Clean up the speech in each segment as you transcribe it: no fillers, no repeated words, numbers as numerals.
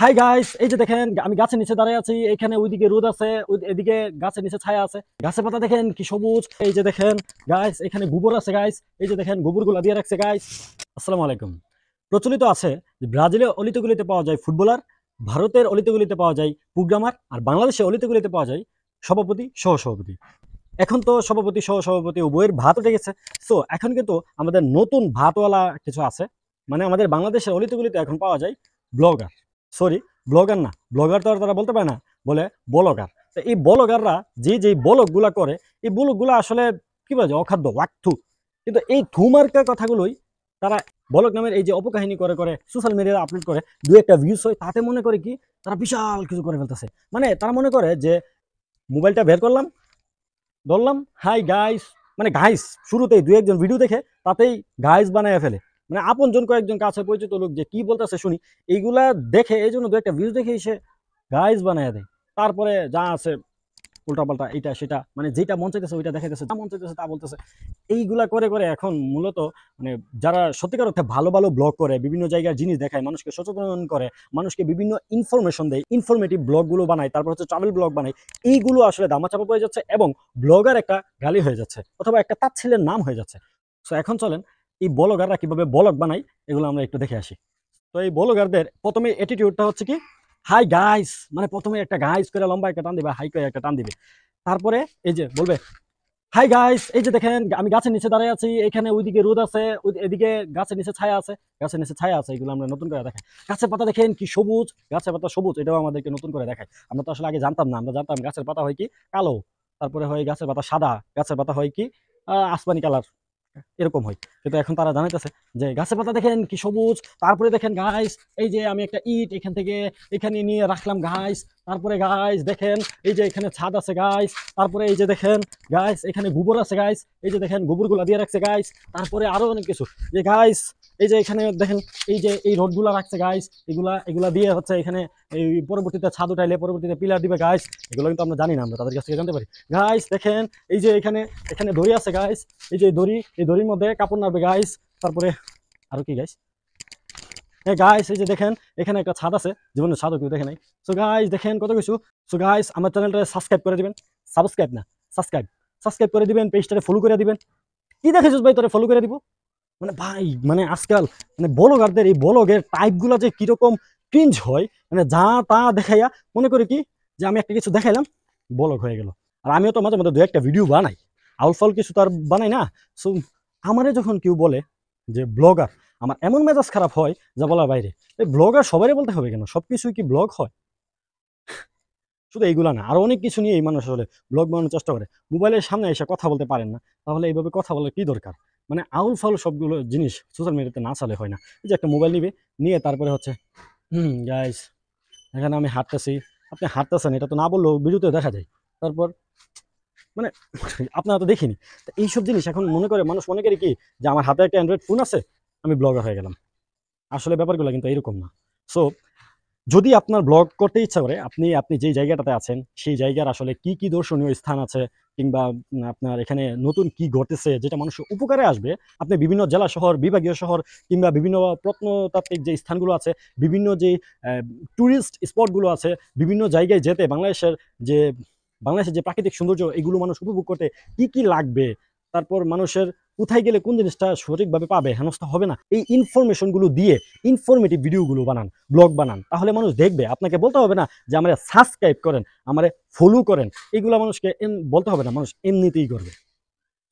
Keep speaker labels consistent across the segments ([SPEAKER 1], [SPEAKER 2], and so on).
[SPEAKER 1] Hi guys, এই যে দেখেন আমি গাছের নিচে দাঁড়িয়ে আছি। এখানে ওইদিকে রোদ আছে, এদিকে গাছের নিচে ছায়া আছে। গাছের পাতা দেখেন কি সবুজ। এই যে দেখেন গাইস, এখানে গোবর আছে গাইস। এই যে দেখেন গোবরগুলো দিয়ে রাখছে গাইস। আসসালামু আলাইকুম। প্রচলিত আছে যে ব্রাজিলের অলিতে পাওয়া যায় ফুটবলার, ভারতের অলিতে পাওয়া যায় প্রোগ্রামার, আর বাংলাদেশের অলিতে পাওয়া যায় সভাপতি সহ সভাপতি। এখন তো সভাপতি সহ সভাপতি উভয়ের ভাত উঠে গেছে। সো এখন কিন্তু আমাদের নতুন ভাতওয়ালা কিছু আছে। মানে আমাদের বাংলাদেশের অলিতে এখন পাওয়া যায় ব্লগার। সরি, ব্লগার না, ব্লগার তো আর তারা বলতে পারে না, বলে বলগার। তো এই বলগাররা যে বলকগুলা করে, এই বলকগুলা আসলে কি বলা যায়, অখাদ্য ওয়াক্থু। কিন্তু এই থুমার্কা কথাগুলোই তারা বলক নামের এই যে অপকাহিনী করে করে সোশ্যাল মিডিয়ায় আপলোড করে, দু একটা ভিউজ হয়, তাতে মনে করে কি তারা বিশাল কিছু করে ফেলতেছে। মানে তারা মনে করে যে মোবাইলটা বের করলাম, ধরলাম, হাই গাইস, মানে গাইস শুরুতেই দু একজন ভিডিও দেখে তাতেই গাইস বানায় ফেলে। মানে আপনজন কয়েকজন কাছে পরিচিত লোক যে কি বলতেছে শুনি, এইগুলা দেখে এই জন্য দু একটা ভিউজ দেখে সে গাইস বানায় দেয়। তারপরে যা আছে উল্টাপাল্টা এইটা সেটা, মানে যেটা মন চাইতেছে ওইটা দেখাইতেছে, যা মন চাইতেছে তা বলতেছে। এইগুলা করে করে এখন মূলত মানে যারা সত্যিকার অর্থে ভালো ভালো ব্লগ করে, বিভিন্ন জায়গার জিনিস দেখায়, মানুষকে সচেতন করে, মানুষকে বিভিন্ন ইনফরমেশন দেয়, ইনফরমেটিভ ব্লগগুলো বানায়, তারপর হচ্ছে ট্রাভেল ব্লগ বানায়, এইগুলো আসলে দামাচাপা পড়ে যাচ্ছে এবং ব্লগার একটা গালি হয়ে যাচ্ছে, অথবা একটা তাচ্ছিল্যের নাম হয়ে যাচ্ছে। সো এখন চলেন এই ব্লগাররা কিভাবে ব্লগ বানায় এগুলো আমরা একটু দেখে আসি। তো এই ব্লগারদের প্রথমে অ্যাটিটিউডটা হচ্ছে কি, হাই গাইস, মানে প্রথমে একটা গাইস করে লম্বা একটা টান দিবে, হাই করে একটা টান দিবে। তারপরে এই যে বলবে, হাই গাইস, এই যে দেখেন আমি গাছের নিচে দাঁড়িয়ে আছি। এখানে ওইদিকে রোদ আছে, এদিকে গাছের নিচে ছায়া আছে। গাছের নিচে ছায়া আছে, এগুলো আমরা নতুন করে দেখাই। গাছের পাতা দেখেন কি সবুজ, গাছের পাতা সবুজ, এটাও আমাদেরকে নতুন করে দেখায়। আমরা তো আসলে আগে জানতাম না, আমরা জানতাম গাছের পাতা হয় কি কালো, তারপরে হয় গাছের পাতা সাদা, গাছের পাতা হয় কি আসমানি কালার, এরকম হয়। কিন্তু এখন তারা জানাইতেছে যে গাছের পাতা দেখেন কি সবুজ। তারপরে দেখেন গাইস, এই যে আমি একটা ইট এখান থেকে এখানে নিয়ে রাখলাম গাইস। তারপরে গাইস দেখেন, এই যে এখানে ছাদ আছে গাইস। তারপরে এই যে দেখেন গাইস, এখানে গোবর আছে গাইস। এই যে দেখেন গোবরগুলা দিয়ে রাখছে গাইস। তারপরে আরো অনেক কিছু, যে গাইস এই যে এখানে দেখেন, এই যে এই রোডগুলা রাখছে গাইস। এগুলা এগুলা দিয়ে হচ্ছে এখানে এই পরবর্তীতে ছাদ উঠাইলে পরবর্তীতে পিলার দিবে গাইস। এগুলো কিন্তু আমরা জানি না, আমরা তাদের কাছ থেকে জানতে পারি। গাইস দেখেন, এই যে এখানে এখানে দড়ি আছে গাইস। এই যে দড়ি, এই দড়ির মধ্যে কাপড় নাড়বে গাইস। তারপরে আরো কি গাইস, হ্যাঁ গাইস, এই যে দেখেন এখানে একটা ছাদ আছে, জীবনে ছাদও কেউ দেখে নাই। সো গাইস দেখেন কত কিছু। সো গাইস আমার চ্যানেলটা সাবস্ক্রাইব করে দিবেন, সাবস্ক্রাইব না সাবস্ক্রাইব, সাবস্ক্রাইব করে দিবেন, পেজটারে ফলো করে দিবেন। কি দেখেছিস ভাই, তোরে ফলো করে দিব। মানে ভাই, মানে আজকাল মানে ব্লগারদের এই ব্লগের টাইপগুলো যে কিরকম ক্রিঞ্জ হয়, মানে যা তা দেখাইয়া মনে করি কি যে আমি একটা কিছু দেখাইলাম, ব্লগ হয়ে গেল। আর আমিও তো মাঝে মধ্যে দু একটা ভিডিও বানাই, আউল ফাউল কিছু তো আর বানাই না। সো আমারে যখন কেউ বলে যে ব্লগার, আমার এমন মেজাজ খারাপ হয় যা বলার বাইরে। এই ব্লগার সবারই বলতে হবে কেন, সবকিছুই কি ব্লগ হয়? শুধু এইগুলা না, আরো অনেক কিছু নিয়ে এই মানুষ আসলে ব্লগ বানানোর চেষ্টা করে। মোবাইলের সামনে এসে কথা বলতে পারেন না, তাহলে এইভাবে কথা বলার কি দরকার? মানে আউল ফাউল সবগুলো জিনিস সোশ্যাল মিডিয়াতে না চালে হয় না। এই যে একটা মোবাইল নিবে, নিয়ে তারপরে হচ্ছে গাইস এখানে আমি হাঁটতেছি, আপনি হাঁটতেছেন এটা তো না বললেও ভিডিওতে দেখা যায়। তারপর মানে আপনারা তো দেখিনি। তো এইসব জিনিস এখন মনে করে মানুষ, মনে করে কি যে আমার হাতে একটা অ্যান্ড্রয়েড ফোন আছে, আমি ব্লগার হয়ে গেলাম। আসলে ব্যাপারগুলো কিন্তু এরকম না। সো যদি আপনার ব্লগ করতে ইচ্ছা করে, আপনি আপনি যেই জায়গাটাতে আছেন সেই জায়গার আসলে কি কি দর্শনীয় স্থান আছে, কিংবা আপনার এখানে নতুন কি ঘটেছে যেটা মানুষের উপকারে আসবে, আপনি বিভিন্ন জেলা শহর, বিভাগীয় শহর, কিংবা বিভিন্ন প্রত্নতাত্ত্বিক যে স্থানগুলো আছে, বিভিন্ন যে ট্যুরিস্ট স্পটগুলো আছে, বিভিন্ন জায়গায় যেতে বাংলাদেশের যে প্রাকৃতিক সৌন্দর্য, এগুলো মানুষ উপভোগ করতে কি কি লাগবে, তারপর মানুষের কোথায় গেলে কোন জিনিসটা সঠিকভাবে পাবে, হেনস্থা হবে না, এই ইনফরমেশনগুলো দিয়ে ইনফরমেটিভ ভিডিওগুলো বানান, ব্লগ বানান। তাহলে মানুষ দেখবে, আপনাকে বলতে হবে না যে আমারে সাবস্ক্রাইব করেন, আমারে ফলো করেন। এগুলো মানুষকে বলতে হবে না, মানুষ এমনিতেই করবে।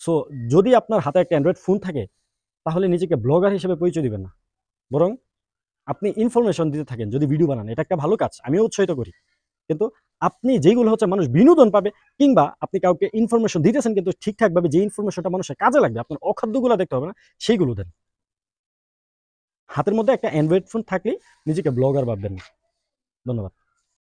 [SPEAKER 1] সো যদি আপনার হাতে একটা অ্যান্ড্রয়েড ফোন থাকে, তাহলে নিজেকে ব্লগার হিসেবে পরিচয় দিবেন না, বরং আপনি ইনফরমেশন দিতে থাকেন। যদি ভিডিও বানান, এটা একটা ভালো কাজ, আমিও উৎসাহিত করি। কিন্তু আপনি যেগুলো হচ্ছে মানুষ বিনোদন পাবে, কিংবা আপনি কাউকে ইনফরমেশন দিতেছেন কিন্তু ঠিকঠাকভাবে যে ইনফরমেশনটা মানুষের কাজে লাগবে, আপনার অখাদ্যগুলো দেখতে হবে না, সেইগুলো দেন। হাতের মধ্যে একটা অ্যান্ড্রয়েড ফোন থাকলেই নিজেকে ব্লগার ভাববেন না। ধন্যবাদ।